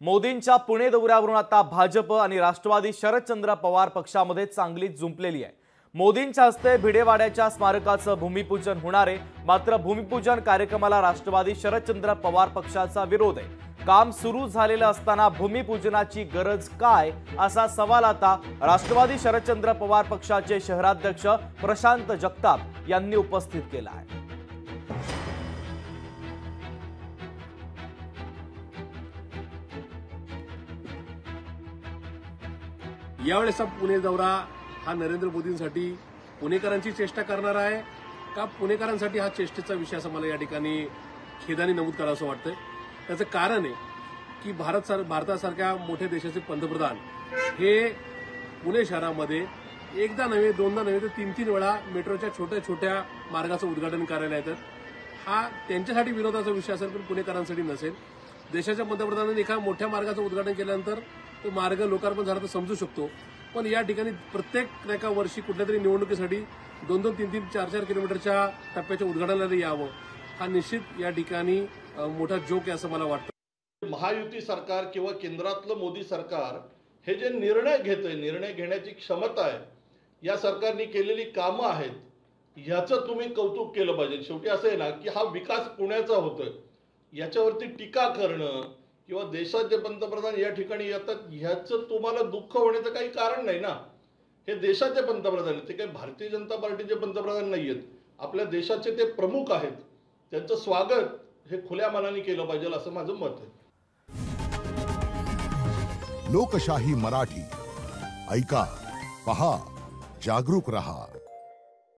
मोदींच्या पुणे दौऱ्यावरून आता भाजप आणि राष्ट्रवादी शरदचंद्र पवार पक्षामध्ये चांगलीच जुंपलेली आहे। मोदींच्या हस्ते भिडेवाड्याच्या स्मारकाचं भूमिपूजन होणार आहे, मात्र भूमिपूजन कार्यक्रमाला राष्ट्रवादी शरदचंद्र पवार पक्षाचा विरोध आहे। काम सुरू झालेलं असताना भूमिपूजनाची गरज काय असा सवाल आता राष्ट्रवादी शरदचंद्र पवार पक्षाचे शहराध्यक्ष प्रशांत जगताप यांनी उपस्थित केला आहे। यावेळेस पुणे दौरा हा नरेंद्र मोदींसाठी पुणेकरांची चेष्टा करणार आहे का पुणेकरांसाठी हा चेष्टेचा विषय असं मला या ठिकाणी खेदाने नमूद करावंसं वाटतंय। त्याचं कारण आहे की भारतासारख्या मोठ्या देशाचे पंतप्रधान हे पुणे शहरामध्ये एकदा नव्हे दोनदा नव्हे तर तीन वेळा मेट्रोच्या छोट्या छोट्या मार्गाचं उद्घाटन करायला येतात। हा त्यांच्यासाठी विरोधाचा विषय असेल पण पुणेकरांसाठी नसेल। देशाच्या पंतप्रधानांनी एका मोठ्या मार्गाचं उद्घाटन केल्यानंतर तो मार्ग लोकार्पण झाला तर समजू शकतो, पण या ठिकाणी प्रत्येक एका वर्षी कुठल्यातरी निवडणुकीसाठी 2-2, 3-3, 4-4 किलोमीटरच्या टप्प्याच्या उद्घाटनाला यावं हा निश्चित या ठिकाणी मोठा जोक आहे असं मला वाटतं। महायुती सरकार किंवा केंद्रातलं मोदी सरकार हे जे निर्णय घेतंय, निर्णय घेण्याची क्षमता आहे, या सरकारने केलेली कामं आहेत, ह्याचं तुम्ही कौतुक केलं पाहिजे। शेवटी असं आहे ना की हा विकास पुण्याचा होतोय, याच्यावरती टीका करणं किंवा देशाचे पंतप्रधान या ठिकाणी येतात ह्याचं तुम्हाला दुःख होण्याचं काही कारण नाही ना। हे देशाचे पंतप्रधान आहेत, ते काही भारतीय जनता पार्टीचे पंतप्रधान नाही आहेत, आपल्या देशाचे ते प्रमुख आहेत। त्यांचं स्वागत हे खुल्या मनाने केलं पाहिजे असं माझं मत आहे। लोकशाही मराठी ऐका, पहा, जागरूक रहा।